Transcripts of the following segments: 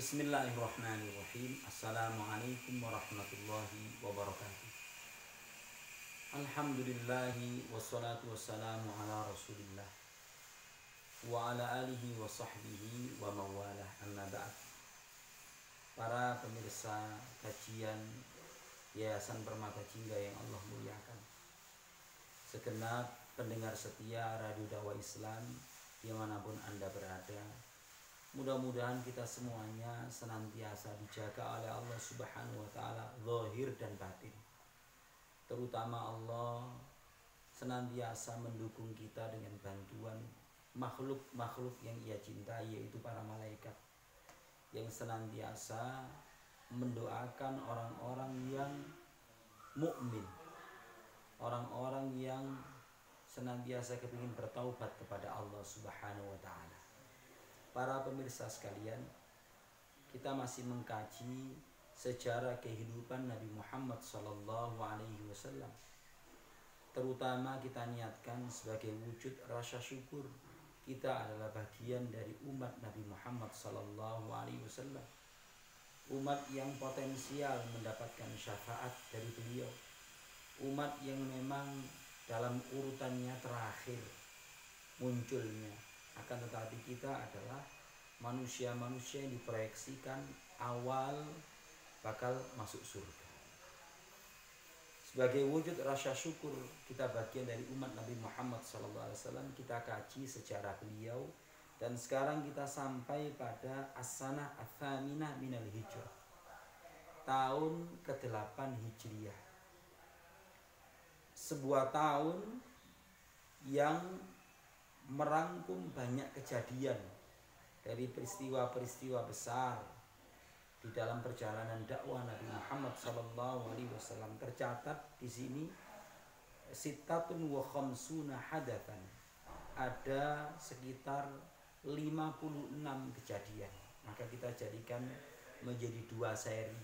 Bismillahirrahmanirrahim. Assalamualaikum warahmatullahi wabarakatuh. Alhamdulillahi wassalatu wassalamu ala rasulillah wa ala alihi wa sahbihi wa mawalah, amma ba'd. Para pemirsa kajian Yayasan Permata Jingga yang Allah muliakan, segenap pendengar setia Radio Dakwah Islam dimanapun Anda berada, mudah-mudahan kita semuanya senantiasa dijaga oleh Allah Subhanahu wa Ta'ala, zahir dan batin. Terutama Allah senantiasa mendukung kita dengan bantuan makhluk-makhluk yang Ia cintai, yaitu para malaikat, yang senantiasa mendoakan orang-orang yang mukmin, orang-orang yang senantiasa kepingin bertaubat kepada Allah Subhanahu wa Ta'ala. Para pemirsa sekalian, kita masih mengkaji sejarah kehidupan Nabi Muhammad SAW. Terutama kita niatkan sebagai wujud rasa syukur kita adalah bagian dari umat Nabi Muhammad SAW, umat yang potensial mendapatkan syafaat dari beliau, umat yang memang dalam urutannya terakhir munculnya. Akan tetapi kita adalah manusia-manusia yang diproyeksikan awal bakal masuk surga. Sebagai wujud rasa syukur kita bagian dari umat Nabi Muhammad SAW, kita kaji sejarah beliau. Dan sekarang kita sampai pada as-sanah ats-tsaminah minal hijrah, tahun ke-8 Hijriah. Sebuah tahun yang merangkum banyak kejadian dari peristiwa-peristiwa besar di dalam perjalanan dakwah Nabi Muhammad SAW. Tercatat di sini sittatun wa khamsuna hadatsan, ada sekitar 56 kejadian. Maka kita jadikan menjadi 2 seri,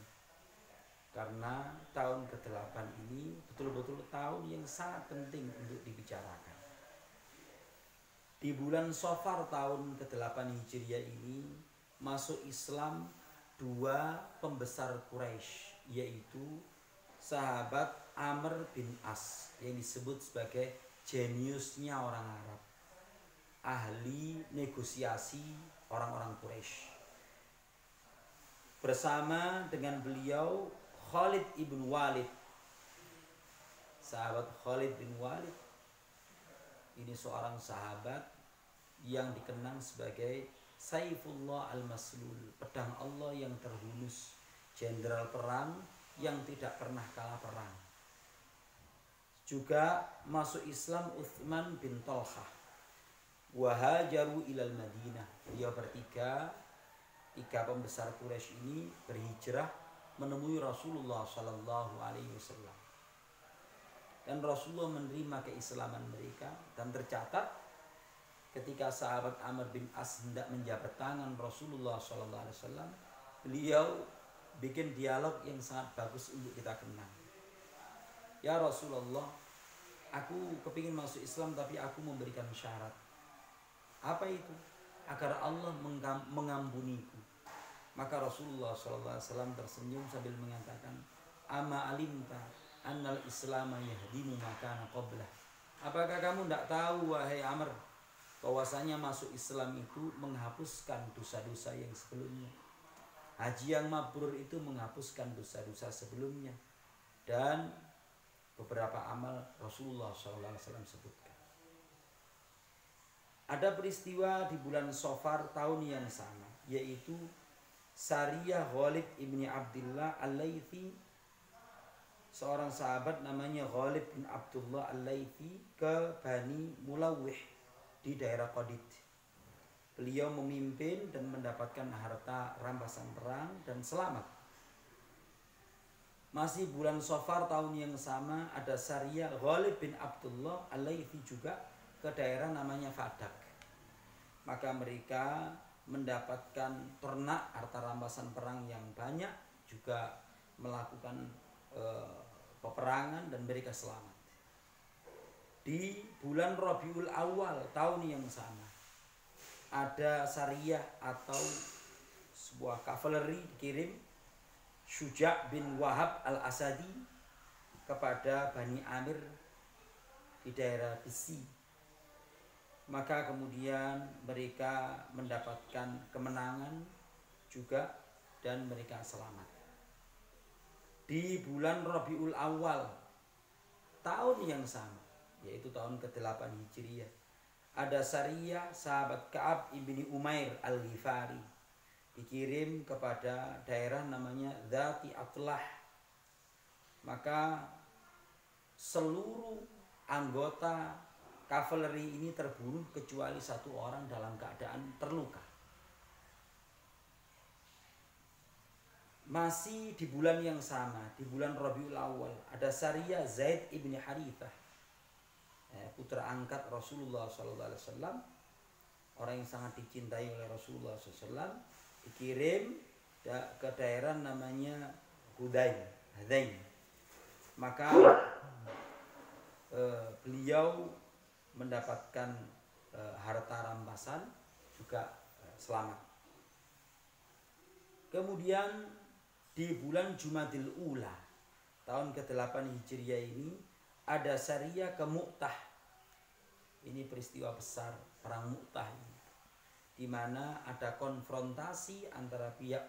karena tahun ke-8 ini betul-betul tahun yang sangat penting untuk dibicarakan. Di bulan Safar tahun ke-8 Hijriah ini masuk Islam 2 pembesar Quraisy, yaitu sahabat Amr bin As yang disebut sebagai jeniusnya orang Arab, ahli negosiasi orang-orang Quraisy. Bersama dengan beliau Khalid ibn Walid. Sahabat Khalid bin Walid ini seorang sahabat yang dikenang sebagai Saifullah al-Maslul, pedang Allah yang terhunus, jenderal perang yang tidak pernah kalah perang. Juga masuk Islam Utsman bin Talhah. Wahajaru ilal Madinah. Beliau bertiga, 3 pembesar Quraisy ini berhijrah menemui Rasulullah SAW. Dan Rasulullah menerima keislaman mereka. Dan tercatat ketika sahabat Amr bin As hendak menjabat tangan Rasulullah SAW, beliau bikin dialog yang sangat bagus untuk kita kenang. Ya Rasulullah, aku kepingin masuk Islam tapi aku memberikan syarat. Apa itu? Agar Allah mengampuniku. Maka Rasulullah SAW tersenyum sambil mengatakan, Ama alimta annal islama yahdimu makana qablah. Apakah kamu tidak tahu, wahai Amr, bahwasanya masuk Islam itu menghapuskan dosa-dosa yang sebelumnya. Haji yang mabrur itu menghapuskan dosa-dosa sebelumnya. Dan beberapa amal Rasulullah SAW sebutkan. Ada peristiwa di bulan Safar tahun yang sama, yaitu Sariyah Ghalib ibni Abdullah al-Laythi, seorang sahabat namanya Ghalib bin Abdullah al-Laythi, ke Bani Mulawih di daerah Qadid. Beliau memimpin dan mendapatkan harta rampasan perang dan selamat. Masih bulan Safar tahun yang sama, ada Sariyah Ghalib bin Abdullah al-Laythi juga ke daerah namanya Fadak. Maka mereka mendapatkan ternak harta rampasan perang yang banyak, juga melakukan peperangan dan mereka selamat. Di bulan Rabiul Awal tahun yang sama, ada Sariyah atau sebuah kavaleri dikirim Syuja' bin Wahab al-Asadi kepada Bani Amir di daerah Besi. Maka kemudian mereka mendapatkan kemenangan juga dan mereka selamat. Di bulan Rabiul Awal tahun yang sama, yaitu tahun ke-8 Hijriah, ada Sariyah sahabat Ka'ab ibni Umair al-Ghifari dikirim kepada daerah namanya Dzati Atlah. Maka seluruh anggota kavaleri ini terbunuh kecuali satu orang dalam keadaan terluka. Masih di bulan yang sama, di bulan Rabiul Awal, ada Sariyah Zaid ibni Harithah, putra angkat Rasulullah SAW, orang yang sangat dicintai oleh Rasulullah SAW, dikirim ke daerah namanya Hudain. Maka beliau mendapatkan harta rampasan juga selamat. Kemudian di bulan Jumadil Ula tahun ke-8 Hijriah ini ada Sariyah ke Mu'tah. Ini peristiwa besar perang Mu'tah ini, di mana ada konfrontasi antara pihak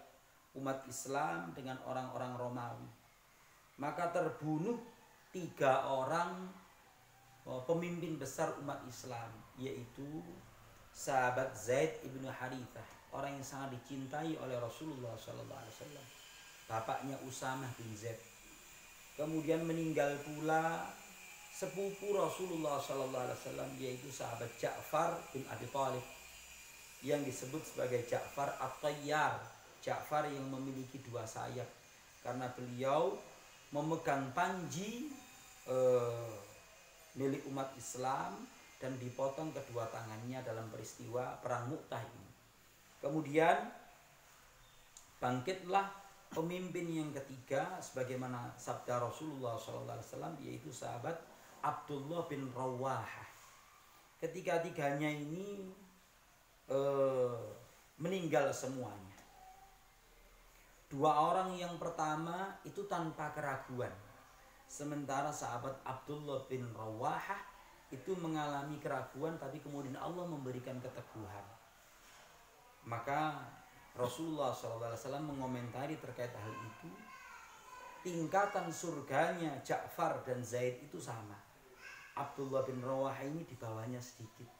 umat Islam dengan orang-orang Romawi. Maka terbunuh 3 orang pemimpin besar umat Islam, yaitu sahabat Zaid ibnu Harithah, orang yang sangat dicintai oleh Rasulullah SAW, bapaknya Usamah bin Zaid. Kemudian meninggal pula sepupu Rasulullah SAW, yaitu sahabat Ja'far bin Abi Thalib, yang disebut sebagai Ja'far At-Tayyar, Ja'far yang memiliki 2 sayap, karena beliau memegang panji milik umat Islam dan dipotong kedua tangannya dalam peristiwa perang Mu'tah ini. Kemudian bangkitlah pemimpin yang ketiga sebagaimana sabda Rasulullah SAW, yaitu sahabat Abdullah bin Rawahah. Ketiga-tiganya ini meninggal semuanya. 2 orang yang pertama itu tanpa keraguan, sementara sahabat Abdullah bin Rawahah itu mengalami keraguan, tapi kemudian Allah memberikan keteguhan. Maka Rasulullah SAW mengomentari terkait hal itu, tingkatan surganya Ja'far dan Zaid itu sama. Abdullah bin Rawahah ini di bawahnya sedikit,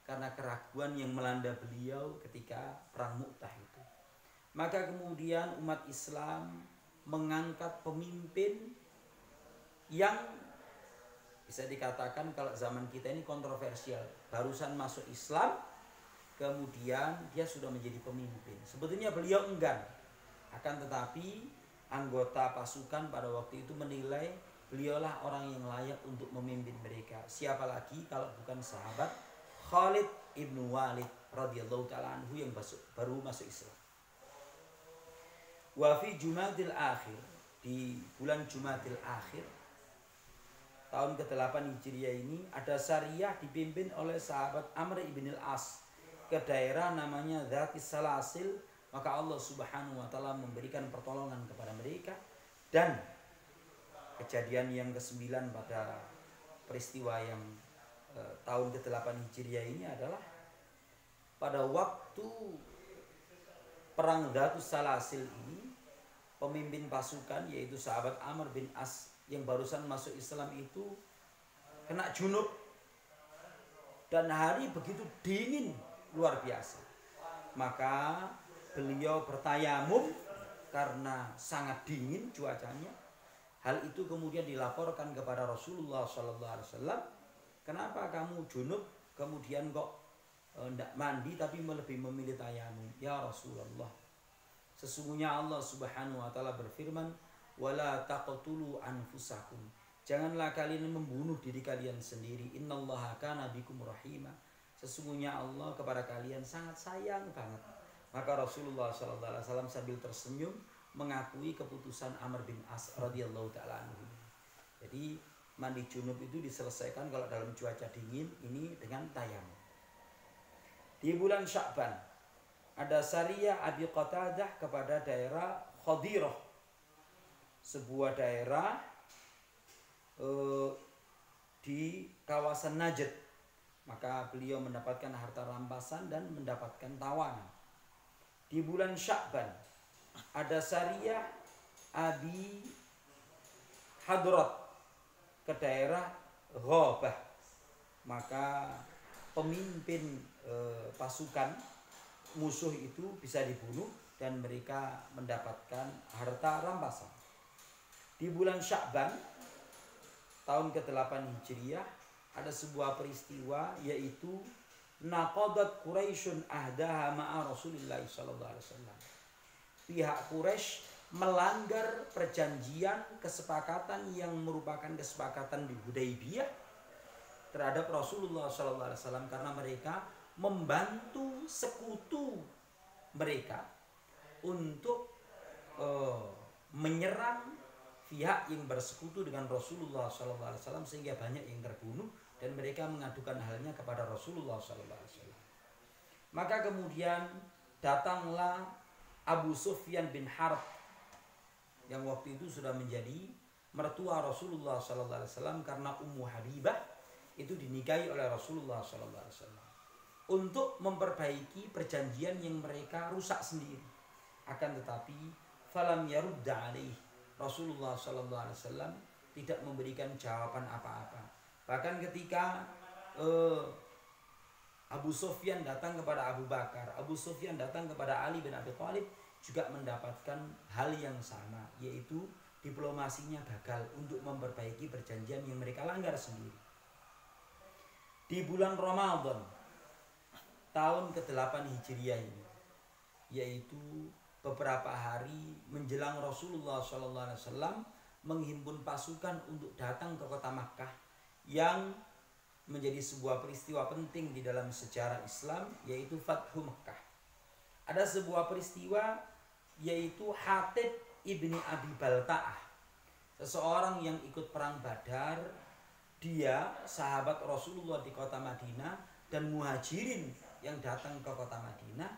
karena keraguan yang melanda beliau ketika perang Mu'tah itu. Maka kemudian umat Islam mengangkat pemimpin yang bisa dikatakan kalau zaman kita ini kontroversial, barusan masuk Islam kemudian dia sudah menjadi pemimpin. Sebetulnya beliau enggan, akan tetapi anggota pasukan pada waktu itu menilai beliaulah orang yang layak untuk memimpin mereka. Siapa lagi kalau bukan sahabat Khalid ibnu Walid radhiyallahu ta'ala anhu yang baru masuk Islam. Wa fi Jumadil Akhir, di bulan Jumadil Akhir tahun ke-8 Hijriah ini ada Sariyah dipimpin oleh sahabat Amr ibn al-As ke daerah namanya Dzatis Salasil. Maka Allah Subhanahu wa taala memberikan pertolongan kepada mereka. Dan kejadian yang ke-9 pada peristiwa yang tahun ke-8 Hijriah ini adalah pada waktu perang Dzatus Salasil ini, pemimpin pasukan yaitu sahabat Amr bin As yang barusan masuk Islam itu kena junub, dan hari begitu dingin luar biasa. Maka beliau bertayamum karena sangat dingin cuacanya. Hal itu kemudian dilaporkan kepada Rasulullah SAW. Kenapa kamu junub kemudian kok tidak mandi tapi lebih memilih tayamum? Ya Rasulullah, sesungguhnya Allah Subhanahu wa taala berfirman, "Wala taqtulu anfusakum." Janganlah kalian membunuh diri kalian sendiri. Innallaha kana bikum rahima. Sesungguhnya Allah kepada kalian sangat sayang banget. Maka Rasulullah SAW sambil tersenyum mengakui keputusan Amr bin As radhiyallahu ta'ala anhu. Jadi mandi junub itu diselesaikan kalau dalam cuaca dingin ini dengan tayamum. Di bulan Sya'ban ada Sariyah Abi Qatadah kepada daerah Khadirah, sebuah daerah di kawasan Najd. Maka beliau mendapatkan harta rampasan dan mendapatkan tawanan. Di bulan Sya'ban ada Sariyah Abi Hadrat ke daerah Ghabah. Maka pemimpin pasukan musuh itu bisa dibunuh dan mereka mendapatkan harta rampasan. Di bulan Sya'ban tahun ke-8 Hijriah ada sebuah peristiwa, yaitu naqadat Quraisyun ahdaha ma'a Rasulillah sallallahu alaihi wasallam. Pihak Quraisy melanggar perjanjian kesepakatan yang merupakan kesepakatan di Hudaybiyah terhadap Rasulullah sallallahu alaihi wasallam, karena mereka membantu sekutu mereka untuk menyerang pihak yang bersekutu dengan Rasulullah SAW, sehingga banyak yang terbunuh dan mereka mengadukan halnya kepada Rasulullah SAW. Maka kemudian datanglah Abu Sufyan bin Harb yang waktu itu sudah menjadi mertua Rasulullah SAW, karena Ummu Habibah itu dinikahi oleh Rasulullah SAW, untuk memperbaiki perjanjian yang mereka rusak sendiri. Akan tetapi falam yarudda alaih, Rasulullah SAW tidak memberikan jawaban apa-apa. Bahkan ketika Abu Sufyan datang kepada Abu Bakar, Abu Sufyan datang kepada Ali bin Abi Thalib, juga mendapatkan hal yang sama, yaitu diplomasinya gagal untuk memperbaiki perjanjian yang mereka langgar sendiri. Di bulan Ramadan tahun ke-8 Hijriah ini, yaitu beberapa hari menjelang Rasulullah SAW menghimpun pasukan untuk datang ke kota Makkah, yang menjadi sebuah peristiwa penting di dalam sejarah Islam, yaitu Fathu Makkah. Ada sebuah peristiwa, yaitu Hatib ibni Abi Balta'ah, seseorang yang ikut perang Badar. Dia sahabat Rasulullah di kota Madinah dan muhajirin yang datang ke kota Madinah.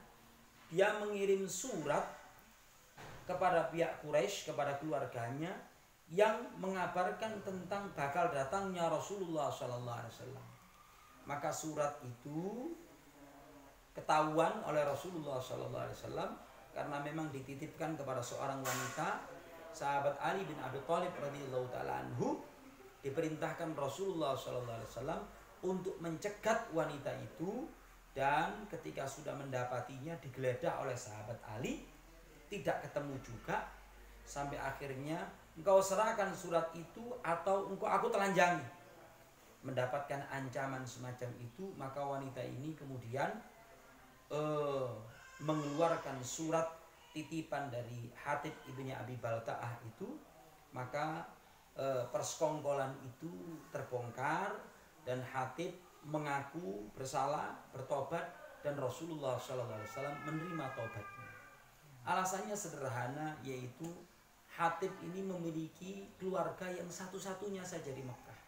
Dia mengirim surat kepada pihak Quraisy, kepada keluarganya, yang mengabarkan tentang bakal datangnya Rasulullah SAW. Maka surat itu ketahuan oleh Rasulullah SAW, karena memang dititipkan kepada seorang wanita, sahabat Ali bin Abi Thalib radhiyallahu taala anhu. Diperintahkan Rasulullah SAW untuk mencegat wanita itu, dan ketika sudah mendapatinya digeledah oleh sahabat Ali, tidak ketemu juga, sampai akhirnya engkau serahkan surat itu atau aku telanjangi. Mendapatkan ancaman semacam itu, maka wanita ini kemudian mengeluarkan surat titipan dari Hatib ibni Abi Balta'ah itu. Maka persekongkolan itu terbongkar dan Hatib mengaku bersalah, bertobat, dan Rasulullah SAW menerima tobatnya. Alasannya sederhana, yaitu Hatib ini memiliki keluarga yang satu-satunya saja di Mekah,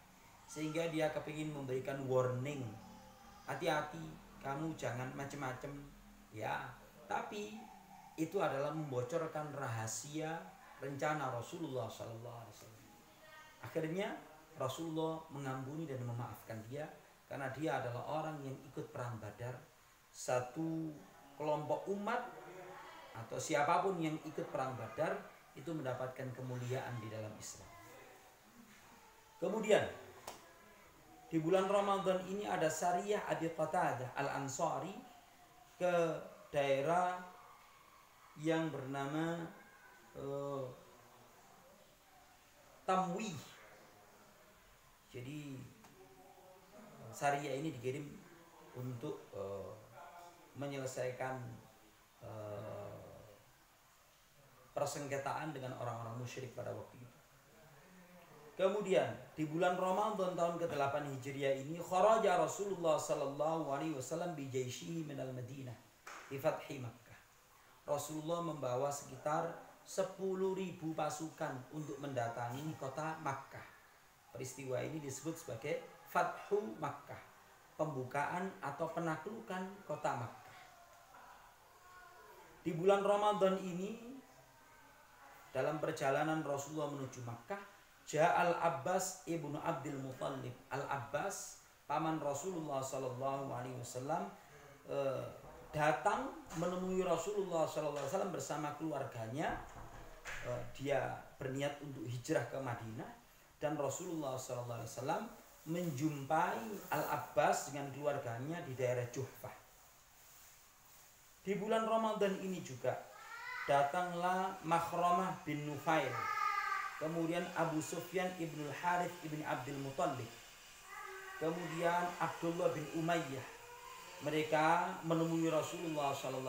sehingga dia kepingin memberikan warning, hati-hati, kamu jangan macam-macam ya. Tapi itu adalah membocorkan rahasia rencana Rasulullah SAW. Akhirnya Rasulullah mengampuni dan memaafkan dia, karena dia adalah orang yang ikut perang Badar. Satu kelompok umat atau siapapun yang ikut perang Badar itu mendapatkan kemuliaan di dalam Islam. Kemudian di bulan Ramadan ini ada Sariyah Abi Qatadah Al-Ansari ke daerah yang bernama Tamwih. Jadi Sariyah ini dikirim untuk menyelesaikan persengketaan dengan orang-orang musyrik pada waktu itu. Kemudian di bulan Ramadan tahun ke-8 Hijriah ini, kharaja Rasulullah sallallahu alaihi wasallam bi jaishihi minal Madinah di fathi Makkah. Rasulullah membawa sekitar 10.000 pasukan untuk mendatangi kota Makkah. Peristiwa ini disebut sebagai Fathu Makkah, pembukaan atau penaklukan kota Makkah. Di bulan Ramadan ini dalam perjalanan Rasulullah menuju Makkah, Ja'al Abbas ibnu Abdul Muthalib. Al-Abbas paman Rasulullah sallallahu alaihi wasallam datang menemui Rasulullah sallallahu alaihi wasallam bersama keluarganya. Dia berniat untuk hijrah ke Madinah dan Rasulullah sallallahu alaihi wasallam menjumpai Al-Abbas dengan keluarganya di daerah Juhfah. Di bulan Ramadan ini juga datanglah Makhramah bin Nufail, kemudian Abu Sufyan ibn Harith ibn Abdul Muthalib, kemudian Abdullah bin Umayyah. Mereka menemui Rasulullah SAW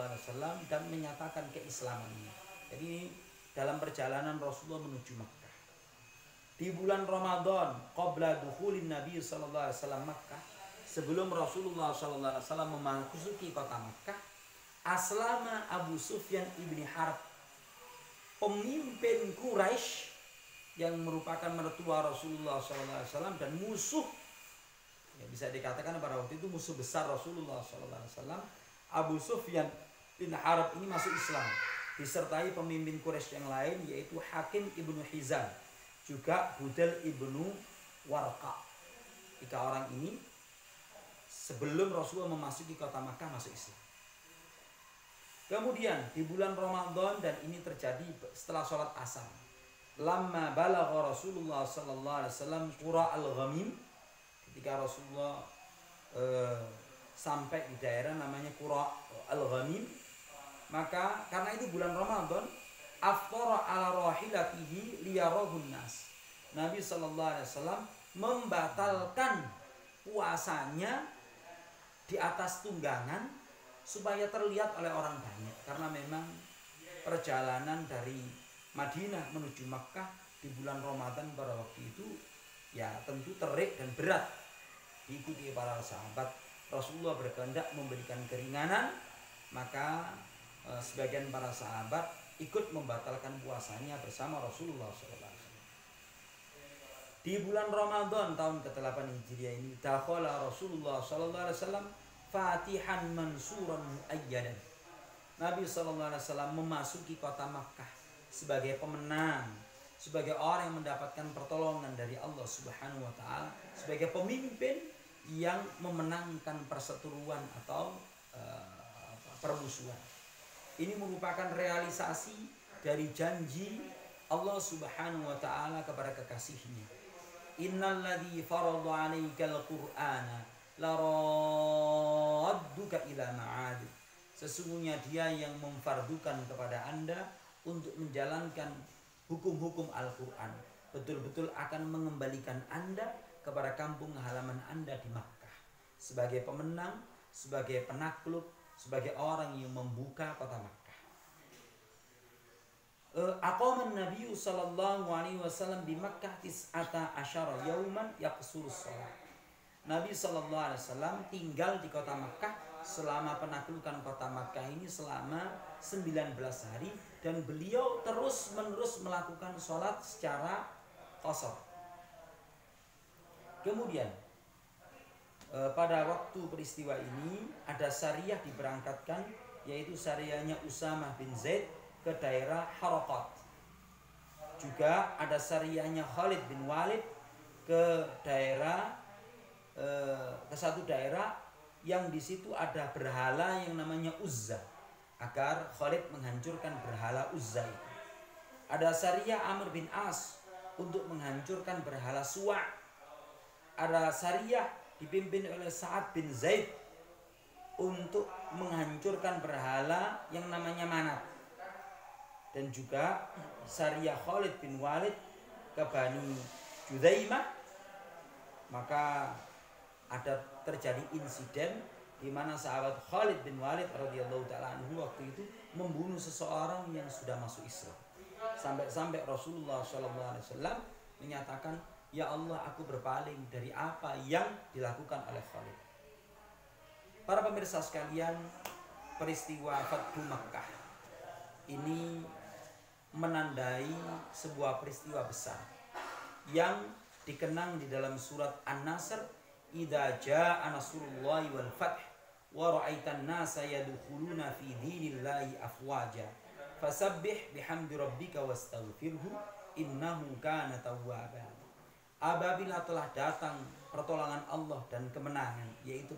dan menyatakan keislamannya. Jadi dalam perjalanan Rasulullah menuju Makkah. Di bulan Ramadan, qabla dukhulin Nabi SAW Makkah, sebelum Rasulullah SAW memasuki kota Makkah, aslama Abu Sufyan ibni Harb, pemimpin Quraisy yang merupakan mertua Rasulullah SAW dan musuh, ya bisa dikatakan pada waktu itu musuh besar Rasulullah SAW. Abu Sufyan bin Harb ini masuk Islam disertai pemimpin Quraisy yang lain, yaitu Hakim ibnu Hizam, juga Budal ibnu Warqa. 3 orang ini sebelum Rasulullah memasuki kota Makkah masuk Islam. Kemudian di bulan Ramadan, dan ini terjadi setelah sholat asar, lamma balagha Rasulullah sallallahu alaihi wasallam qura al-Ghamim, ketika Rasulullah sampai di daerah namanya Qura al-Ghamim, maka karena itu bulan Ramadan, aftara ala rahilatihi liyarahun nas. Nabi sallallahu alaihi wasallam membatalkan puasanya di atas tunggangan supaya terlihat oleh orang banyak, karena memang perjalanan dari Madinah menuju Makkah di bulan Ramadan pada waktu itu ya tentu terik dan berat diikuti para sahabat. Rasulullah berkehendak memberikan keringanan, maka sebagian para sahabat ikut membatalkan puasanya bersama Rasulullah SAW. Di bulan Ramadan tahun ke-8 Hijriah ini, dakhala Rasulullah SAW Fatihan mansuran muayyadan. Nabi SAW memasuki kota Makkah sebagai pemenang, sebagai orang yang mendapatkan pertolongan dari Allah Subhanahu wa taala, sebagai pemimpin yang memenangkan perseteruan atau permusuhan. Ini merupakan realisasi dari janji Allah Subhanahu wa taala kepada kekasihnya. Innalladzi farada 'alaikal qur'ana laradduka ila ma'ad. Sesungguhnya dia yang memfardukan kepada Anda untuk menjalankan hukum-hukum Al-Quran, betul-betul akan mengembalikan Anda kepada kampung halaman Anda di Makkah, sebagai pemenang, sebagai penakluk, sebagai orang yang membuka kota Makkah. Aqaman Nabi sallallahu alaihi wasallam di Makkah 19 yauman yaqsurus shalah. Nabi sallallahu alaihi wasallam tinggal di kota Makkah selama penaklukan kota Makkah ini selama 19 hari, dan beliau terus-menerus melakukan sholat secara qasar. Kemudian pada waktu peristiwa ini ada syariah diberangkatkan, yaitu syariahnya Usamah bin Zaid ke daerah Haraqat. Juga ada syariahnya Khalid bin Walid ke daerah ke satu daerah yang di situ ada berhala yang namanya Uzza, agar Khalid menghancurkan berhala Uzza itu. Ada syariah Amr bin As untuk menghancurkan berhala Suwa'. Ada syariah dipimpin oleh Sa'ad bin Zaid untuk menghancurkan berhala yang namanya Manat. Dan juga syariah Khalid bin Walid ke Bani Judaimah. Maka ada terjadi insiden di mana sahabat Khalid bin Walid radhiyallahu taala anhu waktu itu membunuh seseorang yang sudah masuk Islam. Sampai-sampai Rasulullah sallallahu alaihi wasallam menyatakan, "Ya Allah, aku berpaling dari apa yang dilakukan oleh Khalid." Para pemirsa sekalian, peristiwa Fathu Makkah ini menandai sebuah peristiwa besar yang dikenang di dalam surat An-Nasr, idza jaa nasrullahi wal fath wa ra'aitan nasa yadkhuluna fi dinillahi afwaja fasabbih bihamdi rabbika wastaghfirhu innahu kana tawwaba. Apabila telah datang pertolongan Allah dan kemenangan, yaitu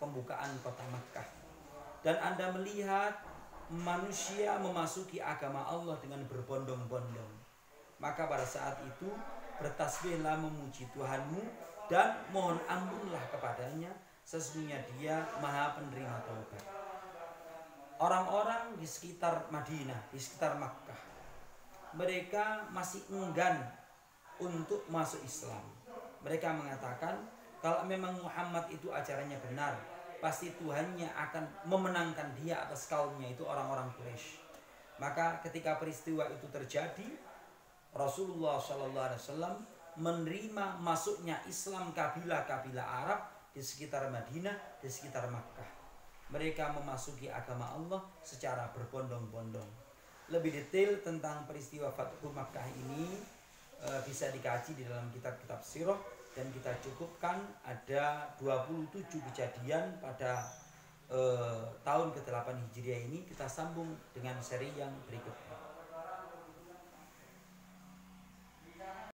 pembukaan kota Makkah, dan Anda melihat manusia memasuki agama Allah dengan berbondong-bondong, maka pada saat itu bertasbihlah memuji Tuhanmu dan mohon ampunlah kepadanya, sesungguhnya Dia Maha Penerima Taubat. Orang-orang di sekitar Madinah, di sekitar Makkah, mereka masih enggan untuk masuk Islam. Mereka mengatakan kalau memang Muhammad itu ajarannya benar, pasti Tuhannya akan memenangkan dia atas kaumnya, itu orang-orang Quraisy. Maka ketika peristiwa itu terjadi, Rasulullah SAW menerima masuknya Islam kabilah-kabilah Arab di sekitar Madinah, di sekitar Makkah. Mereka memasuki agama Allah secara berbondong-bondong. Lebih detail tentang peristiwa Fathu Makkah ini bisa dikaji di dalam kitab-kitab sirah, dan kita cukupkan ada 27 kejadian pada tahun ke-8 Hijriah ini. Kita sambung dengan seri yang berikutnya.